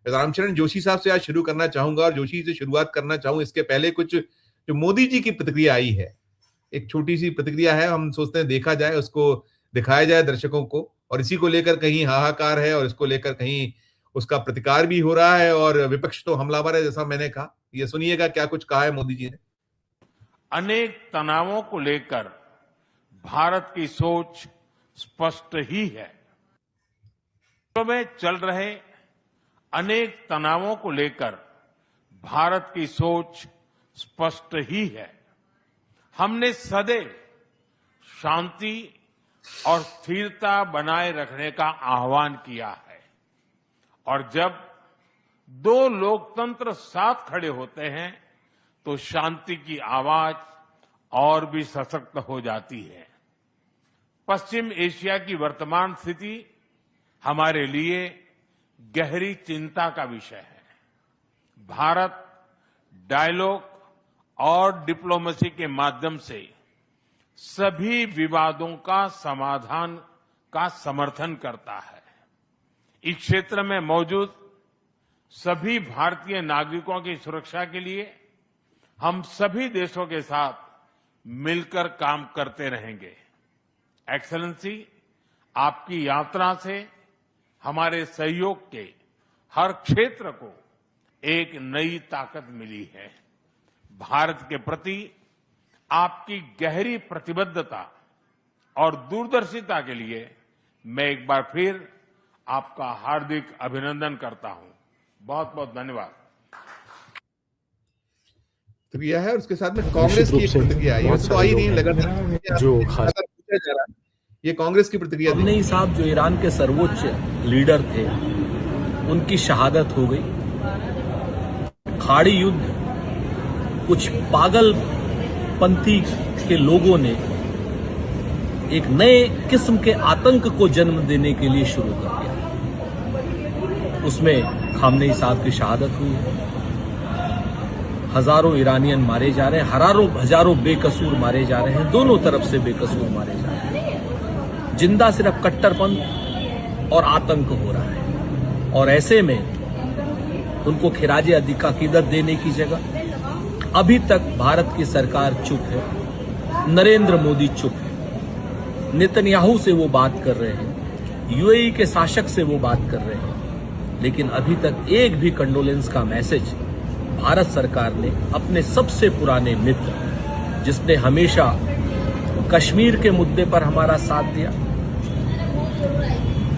रामचरण जोशी साहब से आज शुरू करना चाहूंगा और जोशी से शुरुआत करना चाहूं इसके पहले कुछ जो मोदी जी की प्रतिक्रिया आई है, एक छोटी सी प्रतिक्रिया है, हम सोचते हैं देखा जाए, उसको दिखाया जाए दर्शकों को, और इसी को लेकर कहीं हाहाकार है और इसको लेकर कहीं उसका प्रतिकार भी हो रहा है और विपक्ष तो हमलावर है, जैसा मैंने कहा। ये सुनिएगा क्या कुछ कहा है मोदी जी ने। अनेक तनावों को लेकर भारत की सोच स्पष्ट ही है। विश्व में चल रहे अनेक तनावों को लेकर भारत की सोच स्पष्ट ही है। हमने सदैव शांति और स्थिरता बनाए रखने का आह्वान किया है और जब दो लोकतंत्र साथ खड़े होते हैं तो शांति की आवाज और भी सशक्त हो जाती है। पश्चिम एशिया की वर्तमान स्थिति हमारे लिए गहरी चिंता का विषय है। भारत डायलॉग और डिप्लोमेसी के माध्यम से सभी विवादों का समाधान का समर्थन करता है। इस क्षेत्र में मौजूद सभी भारतीय नागरिकों की सुरक्षा के लिए हम सभी देशों के साथ मिलकर काम करते रहेंगे। एक्सेलेंसी, आपकी यात्रा से हमारे सहयोग के हर क्षेत्र को एक नई ताकत मिली है। भारत के प्रति आपकी गहरी प्रतिबद्धता और दूरदर्शिता के लिए मैं एक बार फिर आपका हार्दिक अभिनंदन करता हूं। बहुत बहुत धन्यवाद। प्रतिक्रिया है, उसके साथ में कांग्रेस की प्रतिक्रिया आई है, तो आई नहीं लगा जो खास ये कांग्रेस की प्रतिक्रिया थी। नहीं साहब, जो ईरान के सर्वोच्च लीडर थे उनकी शहादत हो गई। खाड़ी युद्ध कुछ पागलपंथी के लोगों ने एक नए किस्म के आतंक को जन्म देने के लिए शुरू कर दिया। उसमें खामनेई साहब की शहादत हुई है। हजारों ईरानियन मारे जा रहे हैं, हजारों बेकसूर मारे जा रहे हैं, दोनों तरफ से बेकसूर मारे जा रहे हैं। जिंदा सिर्फ कट्टरपंथ और आतंक हो रहा है और ऐसे में उनको खिराजे अकीदत देने की जगह अभी तक भारत की सरकार चुप है, नरेंद्र मोदी चुप है। नेतन्याहू से वो बात कर रहे हैं, यूएई के शासक से वो बात कर रहे हैं, लेकिन अभी तक एक भी कंडोलेंस का मैसेज भारत सरकार ने अपने सबसे पुराने मित्र, जिसने हमेशा कश्मीर के मुद्दे पर हमारा साथ दिया,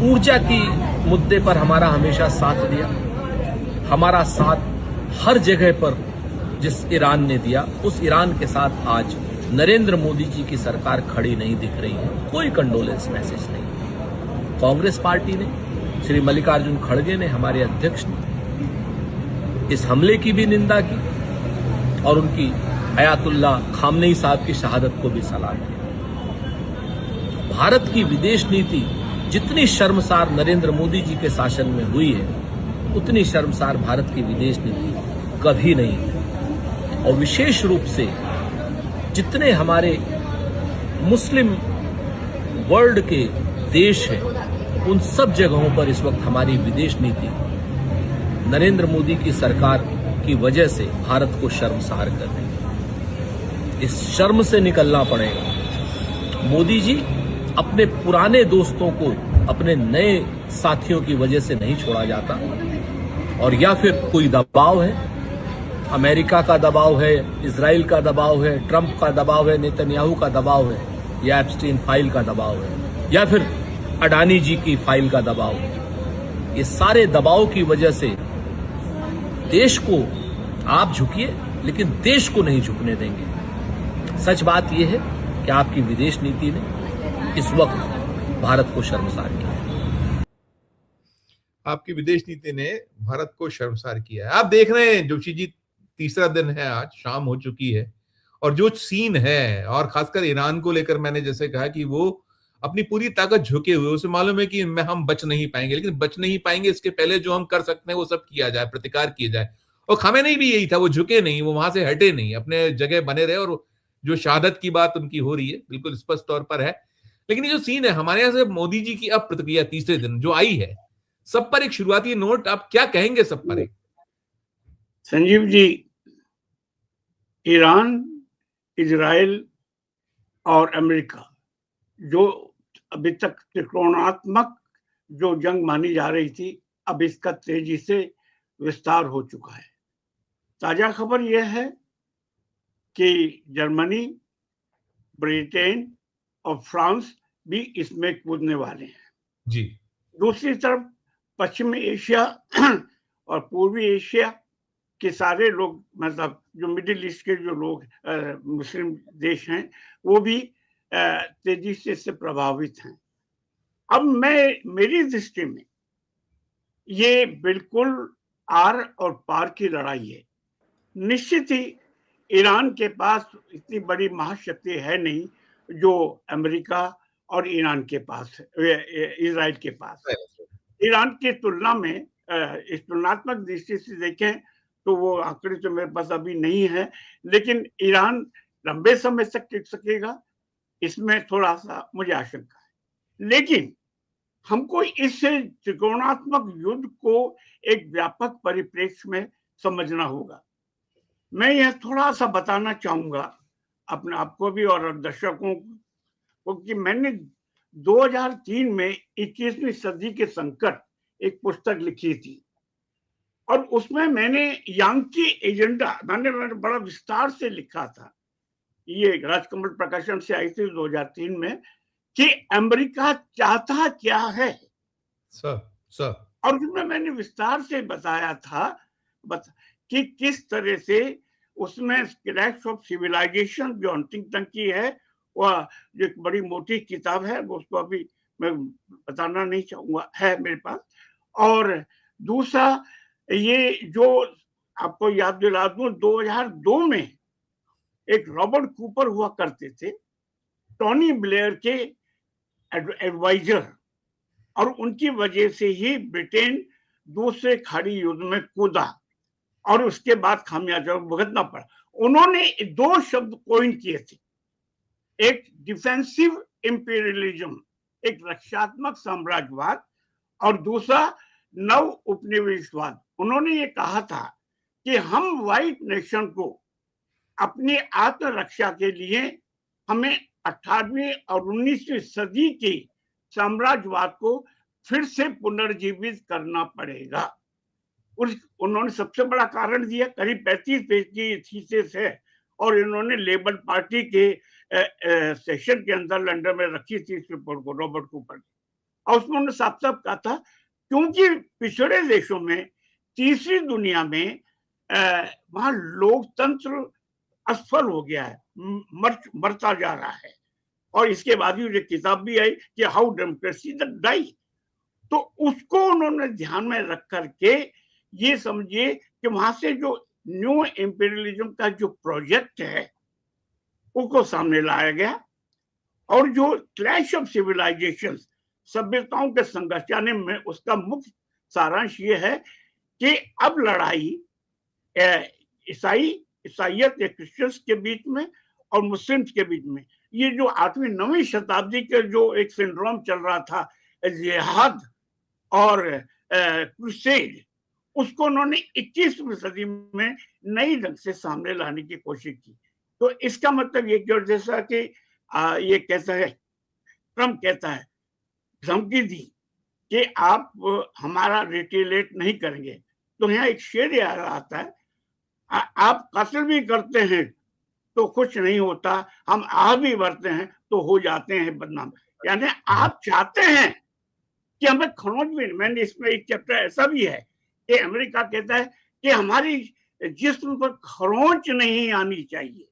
ऊर्जा की मुद्दे पर हमारा हमेशा साथ दिया, हमारा साथ हर जगह पर जिस ईरान ने दिया, उस ईरान के साथ आज नरेंद्र मोदी जी की सरकार खड़ी नहीं दिख रही है। कोई कंडोलेंस मैसेज नहीं। कांग्रेस पार्टी ने, श्री मल्लिकार्जुन खड़गे ने, हमारे अध्यक्ष ने इस हमले की भी निंदा की और उनकी अयातुल्ला खामनेई साहब की शहादत को भी सलाम किया। भारत की विदेश नीति जितनी शर्मसार नरेंद्र मोदी जी के शासन में हुई है, उतनी शर्मसार भारत की विदेश नीति कभी नहीं है। और विशेष रूप से जितने हमारे मुस्लिम वर्ल्ड के देश हैं, उन सब जगहों पर इस वक्त हमारी विदेश नीति नरेंद्र मोदी की सरकार की वजह से भारत को शर्मसार कर रही है। इस शर्म से निकलना पड़ेगा। मोदी जी अपने पुराने दोस्तों को अपने नए साथियों की वजह से नहीं छोड़ा जाता, और या फिर कोई दबाव है, अमेरिका का दबाव है, इजराइल का दबाव है, ट्रंप का दबाव है, नेतन्याहू का दबाव है, या एप्स्टीन फाइल का दबाव है, या फिर अडानी जी की फाइल का दबाव है। ये सारे दबाव की वजह से देश को आप झुकिए, लेकिन देश को नहीं झुकने देंगे। सच बात यह है कि आपकी विदेश नीति ने इस वक्त भारत को शर्मसार किया। आपकी विदेश नीति ने भारत को शर्मसार किया है। आप देख रहे हैं जोशी जी, तीसरा दिन है, आज शाम हो चुकी है, और जो सीन है, और खासकर ईरान को लेकर मैंने जैसे कहा कि वो अपनी पूरी ताकत झुके हुए, उसे मालूम है कि हम बच नहीं पाएंगे, लेकिन बच नहीं पाएंगे इसके पहले जो हम कर सकते हैं वो सब किया जाए, प्रतिकार किया जाए। और खामेनेई भी यही था, वो झुके नहीं, वो वहां से हटे नहीं, अपने जगह बने रहे, और जो शहादत की बात उनकी हो रही है बिल्कुल स्पष्ट तौर पर है। लेकिन ये जो सीन है हमारे यहाँ से मोदी जी की अब प्रतिक्रिया तीसरे दिन जो आई है, सब पर एक शुरुआती नोट, आप क्या कहेंगे सब पर एक? संजीव जी, ईरान, इजराइल और अमेरिका, जो अभी तक त्रिकोणात्मक जो जंग मानी जा रही थी, अब इसका तेजी से विस्तार हो चुका है। ताजा खबर यह है कि जर्मनी, ब्रिटेन और फ्रांस भी इसमें कूदने वाले हैं। जी। दूसरी तरफ पश्चिमी एशिया और पूर्वी एशिया के सारे लोग, मतलब जो मिडिल ईस्ट के जो लोग मुस्लिम देश हैं, वो भी तेजी से इससे प्रभावित हैं। अब मेरी दृष्टि में ये बिल्कुल आर और पार की लड़ाई है। निश्चित ही ईरान के पास इतनी बड़ी महाशक्ति है नहीं जो अमेरिका और ईरान के पास है, इजराइल के पास है। ईरान की तुलना में इस तुलनात्मक दृष्टि से देखें तो वो आंकड़े तो मेरे पास अभी नहीं है, लेकिन ईरान लंबे समय तक टिक सकेगा, इसमें थोड़ा सा मुझे आशंका है। लेकिन हमको इस त्रिकोणात्मक युद्ध को एक व्यापक परिप्रेक्ष्य में समझना होगा। मैं यह थोड़ा सा बताना चाहूंगा अपने आपको भी और दर्शकों को कि मैंने 2003 में 21वीं सदी के संकट एक पुस्तक लिखी थी, और उसमें मैंने यांकी एजेंडा मैंने बड़ा विस्तार से लिखा था। ये राजकमल प्रकाशन से आई थी 2003 में, कि अमेरिका चाहता क्या है सर और उसमें मैंने विस्तार से बताया था कि किस तरह से उसमें क्लैश ऑफ सिविलाइजेशन जो हंटिंगटन की है, वह जो एक बड़ी मोटी किताब है, उसको अभी मैं बताना नहीं चाहूंगा, है मेरे पास। और दूसरा ये जो आपको याद दिला दूं, 2002 में एक रॉबर्ट कूपर हुआ करते थे, टोनी ब्लेयर के एडवाइजर, और उनकी वजह से ही ब्रिटेन दूसरे खाड़ी युद्ध में कूदा और उसके बाद खामियाजा भुगतना पड़ा। उन्होंने दो शब्द कोइन किए थे, एक डिफेंसिव इंपीरियलिज्म, एक रक्षात्मक साम्राज्यवाद, और दूसरा नव उपनिवेशवाद। उन्होंने ये कहा था कि हम व्हाइट नेशन को अपनी आत्मरक्षा के लिए हमें 18वीं और 19वीं सदी की साम्राज्यवाद को फिर से पुनर्जीवित करना पड़ेगा। उन्होंने सबसे बड़ा कारण दिया, करीब 35 पेज की थीसिस है, और इन्होंने लेबर पार्टी के सेशन के अंदर लंदन में रखी थी इस रिपोर्ट को, रॉबर्ट कूपर ने। और उसमें उन्होंने साफ साफ कहा था, क्योंकि पिछड़े देशों में, तीसरी दुनिया में वहां लोकतंत्र असफल हो गया है, मरता जा रहा है। और इसके बाद ही एक किताब भी आई कि हाउ डेमोक्रेसी डाई, तो उसको उन्होंने ध्यान में रख करके ये समझिए कि वहां से जो न्यू इंपीरियलिज्म का जो प्रोजेक्ट है उसको सामने लाया गया, और जो क्लैश ऑफ सिविलाइजेशन, सभ्यताओं के संघर्ष, यानी में उसका मुख्य सारांश ये है कि अब लड़ाई ईसाइयत या क्रिश्चियंस के बीच में और मुस्लिम्स के बीच में, ये जो 8वीं 9वीं शताब्दी के जो एक सिंड्रोम चल रहा था, जिहाद और क्रूसेड, उसको उन्होंने 21वीं सदी में नई ढंग से सामने लाने की कोशिश की। तो इसका मतलब ये कि जैसा कि ये कहता है, ट्रम्प कहता है, धमकी दी कि आप हमारा रिटेलिएट नहीं करेंगे, तो यहाँ एक शेर याद आता है, आप कत्ल भी करते हैं तो कुछ नहीं होता, हम आह भी भरते हैं तो हो जाते हैं बदनाम। यानी आप चाहते हैं कि हमें खरोंच भी, मैंने इसमें एक चैप्टर ऐसा भी है कि अमेरिका कहता है कि हमारी जिस्म पर खरोंच नहीं आनी चाहिए।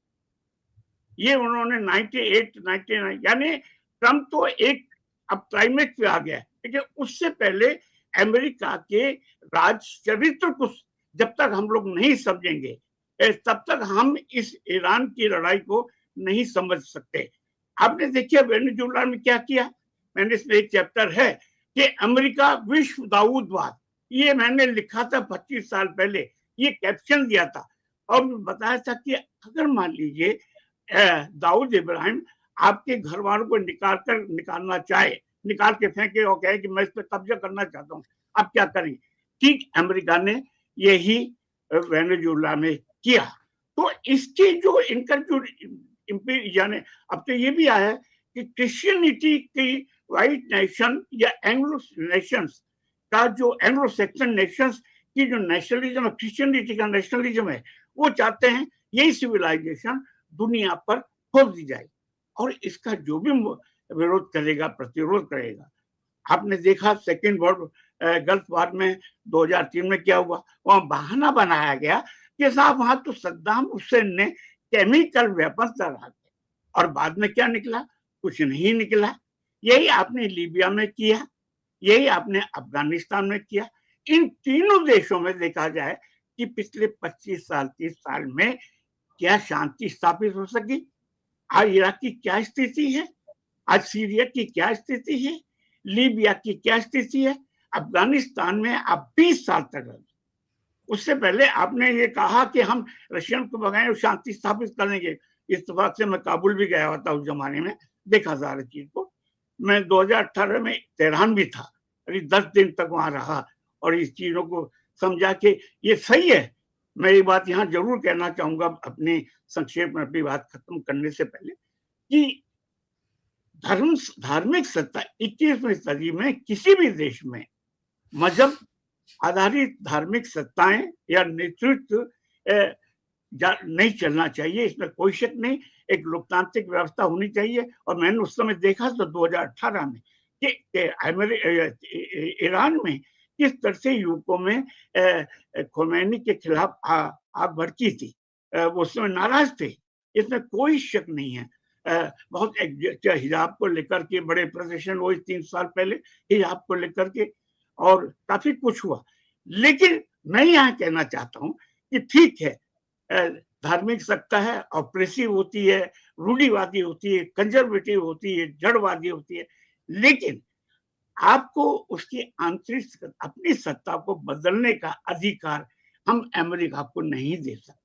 ये उन्होंने 98-99, यानी ट्रम्प तो एक अब क्लाइमेक्स पे आ गया, लेकिन उससे पहले अमेरिका के राजचरित्र को जब तक हम लोग नहीं समझेंगे, तब तक हम इस ईरान की लड़ाई को नहीं समझ सकते। आपने देखिए वेनेजुएला में क्या किया, मैंने इसमें एक चैप्टर है कि अमेरिका विश्व दाऊदवाद, ये मैंने लिखा था 25 साल पहले, ये कैप्शन दिया था, और बताया था कि अगर मान लीजिए दाऊद इब्राहिम आपके घर वालों को निकालना चाहे, निकाल के फेंके और कहे कि मैं इस पर कब्जा करना चाहता हूँ, आप क्या करेंगे? ठीक अमेरिका ने यही वेनेजुएला में किया। तो इसकी जो इनका जो यानी अब तो ये भी आया है कि क्रिश्चियनिटी की व्हाइट नेशन या एंग्लो नेशंस का जो एंग्लो सेक्सन नेशंस की जो नेशनलिज्म है, क्रिश्चियनिटी का नेशनलिज्म है, वो चाहते हैं यही सिविलाइजेशन दुनिया पर खोल दी जाए और इसका जो भी विरोध करेगा, प्रतिरोध करेगा। आपने देखा सेकेंड वर्ल्ड गल्फ वार में 2003 में क्या हुआ, वहां बहाना बनाया गया कि साहब वहां तो सद्दाम हुसैन ने केमिकल वेपन लगा थे और बाद में क्या निकला? कुछ नहीं निकला। यही आपने लीबिया में किया, यही आपने अफगानिस्तान में किया। इन तीनों देशों में देखा जाए कि पिछले 25 साल 30 साल में क्या शांति स्थापित हो सकी? आज इराक की क्या स्थिति है? आज सीरिया की क्या स्थिति है? लीबिया की क्या स्थिति है? अफगानिस्तान में आप 20 साल तक रहे। उससे पहले आपने ये कहा कि हम रशियन को भगाएं और शांति स्थापित करेंगे। इत्तेफाक से मैं काबुल भी गया हुआ था उस जमाने में, देखा सारी चीज को। मैं 2018 में तेहरान भी था, अभी 10 दिन तक वहां रहा और इस चीजों को समझा कि ये सही है। मैं ये बात यहाँ जरूर कहना चाहूंगा अपनी संक्षेप में अपनी बात खत्म करने से पहले कि धार्मिक सत्ता 21वीं सदी में किसी भी देश में मजहब आधारित धार्मिक सत्ताएं या नेतृत्व नहीं चलना चाहिए, इसमें कोई शक नहीं। एक लोकतांत्रिक व्यवस्था होनी चाहिए। और मैंने उस समय देखा तो 2018 में कि ईरान में किस तरह से युवकों में खोमैनी के खिलाफ आग भड़की थी। वो उस समय नाराज थे, इसमें कोई शक नहीं है। बहुत हिजाब को लेकर के बड़े प्रदर्शन हुए 3 साल पहले हिजाब को लेकर के और काफी कुछ हुआ। लेकिन मैं यहाँ कहना चाहता हूँ कि ठीक है, धार्मिक सत्ता है, ऑप्रेसिव होती है, रूढ़िवादी होती है, कंजर्वेटिव होती है, जड़वादी होती है, लेकिन आपको उसकी आंतरिक अपनी सत्ता को बदलने का अधिकार हम अमेरिका को नहीं दे सकते,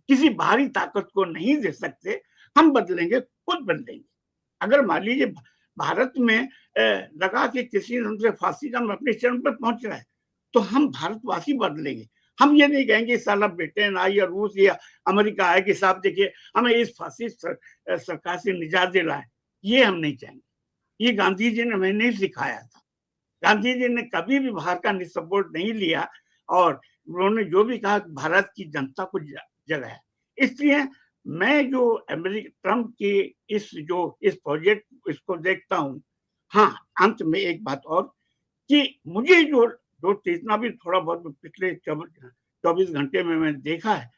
किसी बाहरी ताकत को नहीं दे सकते। हम बदलेंगे, खुद बदलेंगे। अगर मान लीजिए भारत में लगा कि किसी हमसे फासिज्म अपने चरम पर पहुंच रहा है तो हम भारतवासी बदलेंगे। हम ये नहीं कहेंगे साला ब्रिटेन आए या रूस या अमेरिका आए कि साहब देखिए हमें इस फासिस्ट सरकार से निजात दिलाए, ये हम नहीं चाहेंगे। ये गांधी जी ने हमें नहीं सिखाया था। गांधी जी ने कभी भी बाहर का सपोर्ट नहीं लिया और उन्होंने जो भी कहा भारत की जनता को जगह है। इसलिए मैं जो ट्रम्प की इस प्रोजेक्ट इसको देखता हूँ। हाँ, अंत में एक बात और कि मुझे जो जितना भी थोड़ा बहुत पिछले 24 घंटे में मैंने देखा है,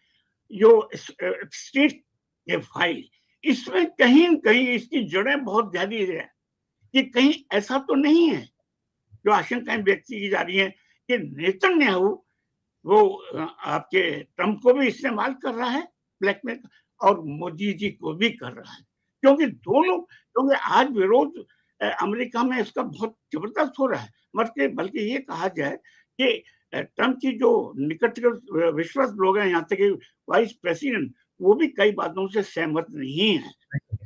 जो स्टेट के फाइल, इसमें कहीं न कहीं इसकी जड़ें बहुत गहरी है कि कहीं ऐसा तो नहीं है जो आशंकाएं व्यक्त की जा रही है कि नेतन्याहू वो आपके ट्रम्प को भी इस्तेमाल कर रहा है ब्लैकमेल और मोदी जी को भी कर रहा है, क्योंकि आज विरोध अमेरिका में इसका बहुत जबरदस्त हो रहा है। बल्कि ये कहा जाए कि ट्रम्प की जो निकट विश्वस्त लोग हैं, यहाँ तक कि वाइस प्रेसिडेंट, वो भी कई बातों से सहमत नहीं है।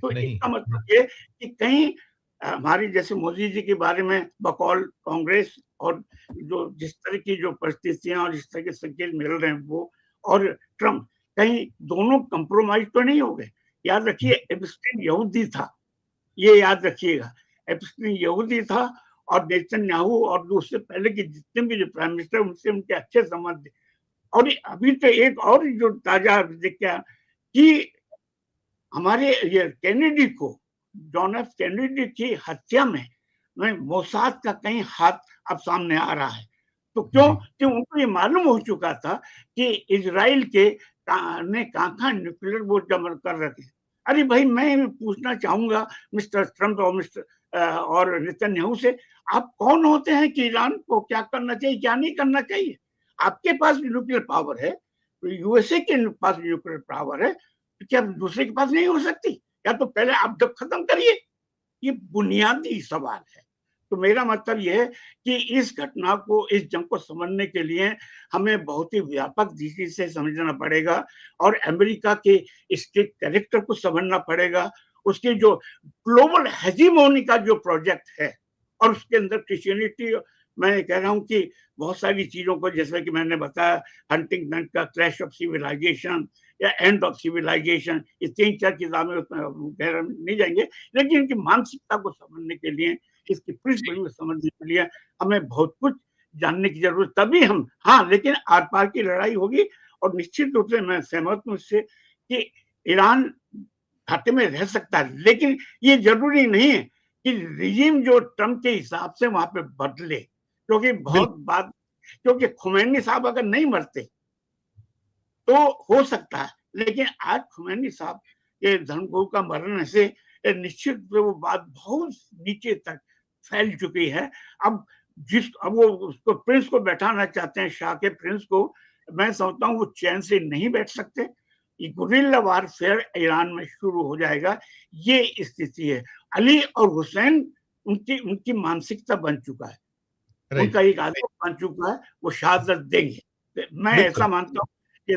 तो इसका मतलब ये कि कहीं हमारी जैसे मोदी जी के बारे में बकौल कांग्रेस और जो जिस तरह की जो परिस्थितियां और जिस तरह के संकेत मिल रहे हैं वो और ट्रम्प, कहीं दोनों कंप्रोमाइज तो नहीं हो गए। याद रखिए एप्स्टीन यहूदी था, ये याद रखिएगा, एप्स्टीन यहूदी था और नेतन्याहू और उससे पहले के जितने भी जो प्राइम मिनिस्टर उनसे उनके अच्छे संबंध थे। और अभी तो एक और जो ताजा देखा कि हमारे ये कैनेडी को, जॉन एफ कैनेडी की हत्या में मोसाद का कहीं हाथ अब सामने आ रहा है। तो क्यों? कि उनको ये मालूम हो चुका था कि इजराइल के ने कहाँ न्यूक्लियर वो जमा कर रखे। अरे भाई, मैं पूछना चाहूंगा मिस्टर ट्रम्प और नेतन्याहू से, आप कौन होते हैं कि ईरान को क्या करना चाहिए क्या नहीं करना चाहिए? आपके पास न्यूक्लियर पावर है, यूएसए के पास न्यूक्लियर पावर है, तो क्या दूसरे के पास नहीं हो सकती? या तो पहले आप जब खत्म करिए। ये बुनियादी सवाल है। तो मेरा मतलब यह है कि इस घटना को, इस जंग को समझने के लिए हमें बहुत ही व्यापक दृष्टि से समझना पड़ेगा और अमेरिका के इसके कैरेक्टर को समझना पड़ेगा, उसके जो ग्लोबल हेजीमोनी का जो प्रोजेक्ट है और उसके अंदर क्रिश्चियनिटी मैं कह रहा हूं कि बहुत सारी चीजों को, जैसे कि मैंने बताया हंटिंगटन का क्लैश ऑफ सिविलाइजेशन या एंड ऑफ सिविलाइजेशन, ये 3-4 किताबें, उसमें गहरा नहीं जाएंगे, लेकिन इनकी मानसिकता को समझने के लिए, इसकी पृष्ठभूमि को समझने के लिए हमें बहुत कुछ जानने की जरूरत, तभी हम, हाँ, लेकिन आर पार की लड़ाई होगी। और निश्चित रूप से मैं सहमत हूं इससे कि ईरान घाटे में रह सकता है, लेकिन ये जरूरी नहीं है कि रिजीम जो ट्रम्प के हिसाब से वहां पे बदले, क्योंकि बहुत बात, क्योंकि खुमैनी साहब अगर नहीं मरते तो हो सकता है, लेकिन आज खुमैनी साहब के धर्मगुरु का मरने से निश्चित रूप से वो बात बहुत नीचे तक फैल चुकी है। अब वो उसको प्रिंस को बैठाना चाहते हैं, शाह के प्रिंस को, मैं समझता हूँ वो चैन से नहीं बैठ सकते। गुरिल्ला वारफेयर ईरान में शुरू हो जाएगा, ये स्थिति है। अली और हुसैन उनकी मानसिकता बन चुका है, उनका एक आदत बन चुका है, वो शहादत देंगे। मैं ऐसा मानता हूँ कि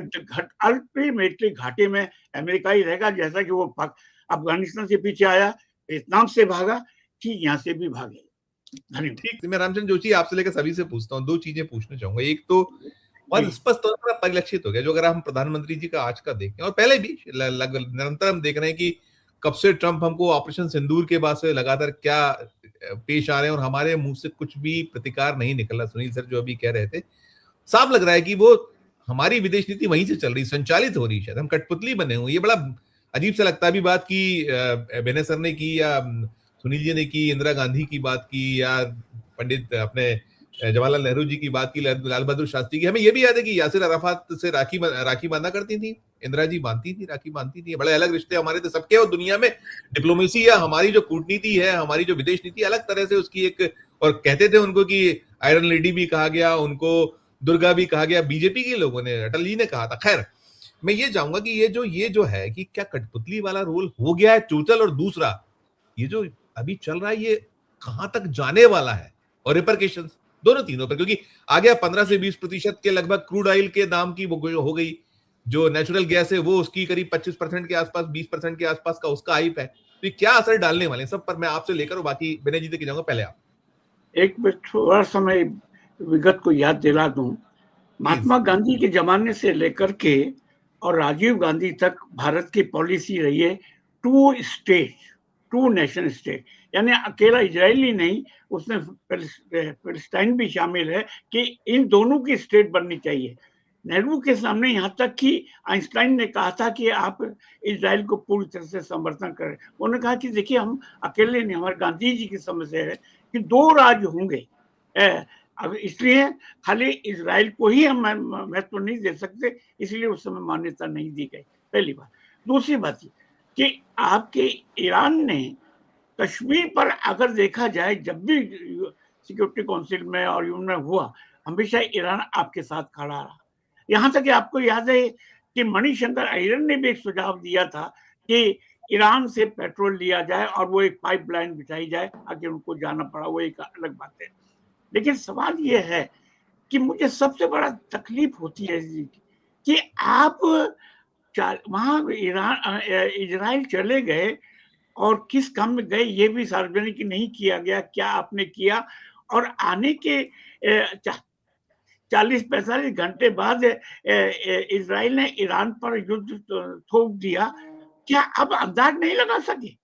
अल्टीमेटली घाटी में अमेरिका ही रहेगा, जैसा कि वो अफगानिस्तान से पीछे आया, वियतनाम से भागा, कि यहाँ से भी भागे। धन्यवाद। ठीक, मैं रामचंद्र जोशी आपसे लेकर सभी से पूछता हूँ, 2 चीजें पूछना चाहूंगा। एक तो और स्पष्ट तौर पर परिलक्षित हो गया, जो अगर हम प्रधानमंत्री जी का आज का देखें और पहले भी निरंतर हम देख रहे हैं कि कब से ट्रंप हमको ऑपरेशन सिंदूर के बाद से लगातार क्या पेश आ रहे हैं और हमारे मुंह से कुछ भी प्रतिकार नहीं निकला। सुनील सर जो अभी कह रहे थे, साफ लग रहा है कि वो हमारी विदेश नीति वहीं से चल रही, संचालित हो रही, शायद हम कठपुतली बने हुए। ये बड़ा अजीब सा लगता है। अभी बात की बेने सर ने की या सुनील जी ने की, इंदिरा गांधी की बात की, या पंडित अपने जवाहरलाल नेहरू जी की बात की, लाल बहादुर शास्त्री की। हमें यह भी याद है कि यासिर अराफात से राखी बांधा करती थी, इंदिरा जी बांधती थी, राखी बांधती थी। बड़े अलग रिश्ते हमारे थे सबके, और दुनिया में डिप्लोमेसी या हमारी जो कूटनीति है, हमारी जो विदेश नीति, अलग तरह से उसकी एक, और कहते थे उनको कि आयरन लेडी भी कहा गया, उनको दुर्गा भी कहा गया, बीजेपी के लोगों ने, अटल जी ने कहा था। खैर, मैं ये चाहूंगा कि ये जो है कि क्या कठपुतली वाला रोल हो गया है टोटल, और दूसरा ये जो अभी चल रहा है ये कहां तक जाने वाला है, और रिपरकेशंस दोनों तीनों पर, क्योंकि आ गया 15 से 20% के लगभग क्रूड ऑयल के दाम की हो गई, जो नेचुरल गैस है वो उसकी करीब 25% के आसपास, 20% के आसपास का उसका हाइप है। तो ये क्या असर डालने वाले हैं सब पर, मैं आपसे लेकर और बाकी विनय जी तक जाऊंगा। पहले आप एक थोड़ा समय विगत को याद दिला दूं। महात्मा गांधी के जमाने से लेकर के और राजीव गांधी तक भारत की पॉलिसी रही है two state, two nation state, यानी अकेला इजरायली नहीं, उसमें पैलेस्टाइन भी शामिल है, कि इन दोनों की स्टेट बननी चाहिए। नेहरू के सामने यहाँ तक कि आइंस्टाइन ने कहा था कि आप इजराइल को पूरी तरह से समर्थन करें। उन्होंने कहा कि देखिए हम अकेले नहीं, हमारे गांधी जी की समस्या है कि 2 राज्य होंगे, अब इसलिए खाली इजराइल को ही हम महत्व नहीं दे सकते, इसलिए उस समय मान्यता नहीं दी गई, पहली बात। दूसरी बात कि आपके ईरान ने कश्मीर पर अगर देखा जाए, जब भी सिक्योरिटी काउंसिल में और यूएन में हुआ, हमेशा ईरान आपके साथ खड़ा रहा। यहाँ तक कि आपको याद है कि मणिशंकर अय्यर ने भी एक सुझाव दिया था कि ईरान से पेट्रोल लिया जाए और वो एक पाइपलाइन बिछाई जाए, आगे उनको जाना पड़ा, वो एक अलग बात है। लेकिन सवाल ये है कि मुझे सबसे बड़ा तकलीफ होती है कि आप वहां इजराइल चले गए और किस काम में गए ये भी सार्वजनिक नहीं किया गया, क्या आपने किया, और आने के 40-45 घंटे बाद इजराइल ने ईरान पर युद्ध थोप दिया, क्या अब अंदाज नहीं लगा सके?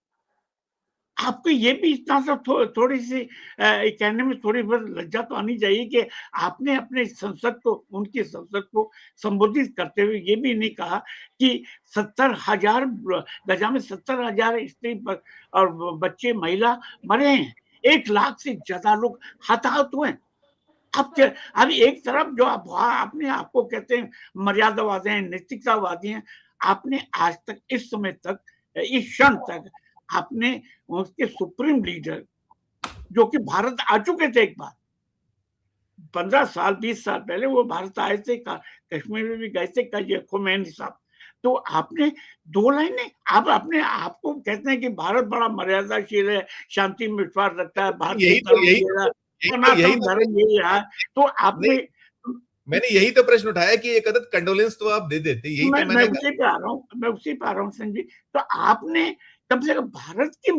आपको ये भी इतना सा थोड़ी सी कहने में थोड़ी बहुत लज्जा तो आनी चाहिए कि आपने अपने संसद को, उनकी संसद को संबोधित करते हुए ये भी नहीं कहा कि 70,000 गजा में 70,000 स्त्री और बच्चे, महिला मरे हैं, 1 लाख से ज्यादा लोग हताहत हुए। अब एक तरफ जो आपने आपको कहते हैं मर्यादावादी हैं, नैतिकतावादी हैं, आपने आज तक, इस समय तक, इस क्षण तक आपने उसके सुप्रीम लीडर जो कि भारत आ चुके थे, एक बार 15 साल 20 साल पहले वो भारत आए थे, कश्मीर में भी गए थे, खुमैनी साहब, तो आपने 2 लाइनें, आप अपने आपको कहते हैं कि भारत बड़ा मर्यादाशील है, शांति में विश्वास रखता है, भारत धर्म यही रहा, तो आपने, मैंने यही तो प्रश्न उठाया कि एक अदद कंडोलेंस तो आप दे देते। यही मैं उसी पे आ रहा हूँ संजय। तो आपने कम से कम भारत की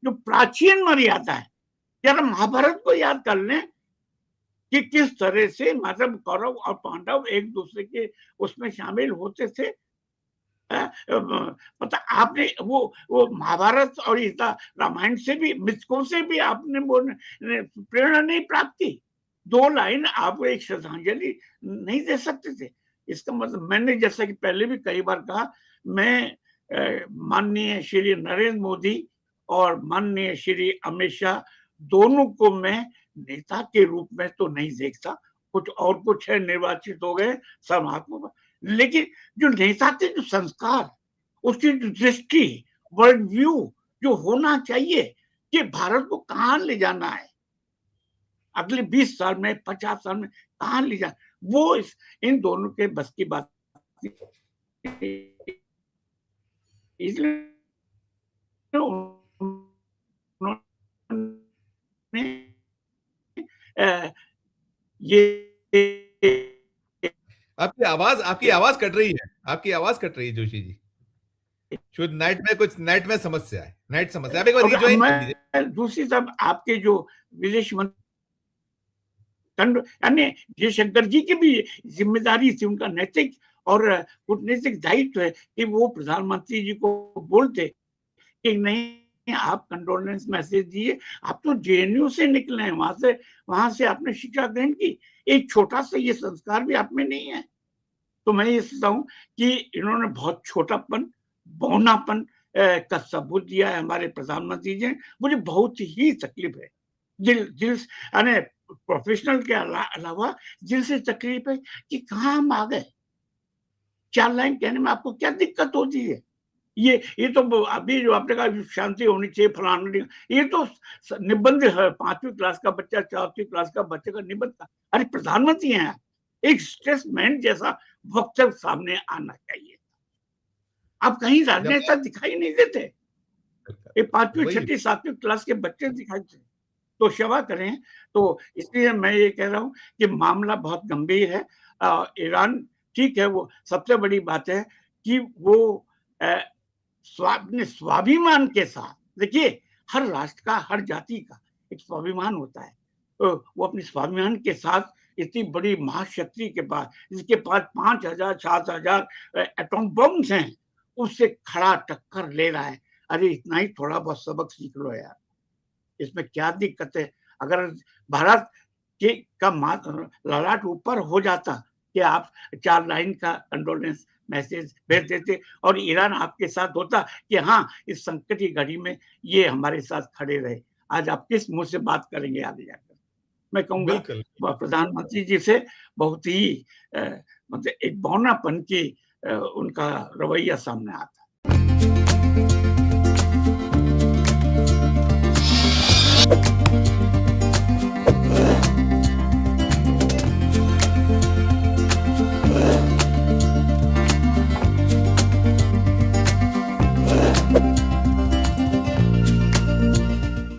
जो प्राचीन मर्यादा है, यार महाभारत को याद कर लें, कि किस तरह से मतलब कौरव और पांडव एक दूसरे के उसमें शामिल होते थे। पता आपने वो महाभारत और रामायण से भी, मिथकों से भी आपने वो प्रेरणा नहीं प्राप्त की? 2 लाइन आप एक श्रद्धांजलि नहीं दे सकते थे? इसका मतलब मैंने जैसा कि पहले भी कई बार कहा, मैं माननीय श्री नरेंद्र मोदी और माननीय श्री अमित शाह दोनों को मैं नेता के रूप में तो नहीं देखता, कुछ और कुछ है, निर्वाचित हो गए सब महात्मा, लेकिन जो नेता के जो संस्कार, उसकी जो दृष्टि, वर्ल्ड व्यू जो होना चाहिए कि भारत को कहाँ ले जाना है, अगले 20 साल में 50 साल में कहाँ ले जाना, वो इन दोनों के बस की बात। इसलिए ये आपकी आवाज कट रही है, आपकी आवाज कट रही है जोशी जी। शायद नेट में समस्या है, नेट समस्या। आप एक बार रिजॉइन कर लीजिए। दूसरी तरफ आपके जो विदेश मंत्री यानी जयशंकर जी की भी जिम्मेदारी थी, उनका नैतिक और कूटनीतिक दायित्व है कि वो प्रधानमंत्री जी को बोलते कि नहीं, आप कंडोलेंस मैसेज दिए, आप तो जेएनयू से निकले हैं, वहां से आपने शिक्षा ग्रहण की, एक छोटा सा ये संस्कार भी आप में नहीं है। तो मैं ये सोचता हूँ कि इन्होंने बहुत छोटापन, बौनापन का सबूत दिया है हमारे प्रधानमंत्री जी ने। मुझे बहुत ही तकलीफ है, दिल यानी प्रोफेशनल के अलावा दिल से तकलीफ है कि कहाँ हम आ गए। 4 लाइन कहने में आपको क्या दिक्कत होती है? ये तो अभी जो आपने कहा शांति होनी चाहिए, फलाना, ये तो निबंध है, 5वीं क्लास का बच्चा, 4वीं क्लास का बच्चे का निबंध था। अरे प्रधानमंत्री हैं, एक स्टेटसमैन जैसा वक्तव्य सामने आना चाहिए। आप कहीं राजनेता दिखाई नहीं देते, ये 5वीं 6वीं 7वीं क्लास के बच्चे दिखाई देते, तो क्षमा करें। तो इसलिए मैं ये कह रहा हूँ कि मामला बहुत गंभीर है। ईरान, ठीक है, वो सबसे बड़ी बात है कि वो स्वाभिमान के साथ, देखिए हर राष्ट्र का, हर जाति का एक स्वाभिमान होता है, तो वो अपने स्वाभिमान के साथ इतनी बड़ी महाशक्ति के पास, जिसके पास 5000 7000 एटॉम बम्स हैं, उससे खड़ा टक्कर ले रहा है। अरे इतना ही थोड़ा बहुत सबक सीख लो यार, इसमें क्या दिक्कत है? अगर भारत का ललाट ऊपर हो जाता कि आप 4 लाइन का कंडोलेंस मैसेज भेज देते और ईरान आपके साथ होता कि हाँ, इस संकट की घड़ी में ये हमारे साथ खड़े रहे, आज आप किस मुंह से बात करेंगे आगे जाकर? मैं कहूँगा प्रधानमंत्री जी से बहुत ही मतलब एक बौनापन की उनका रवैया सामने आता है।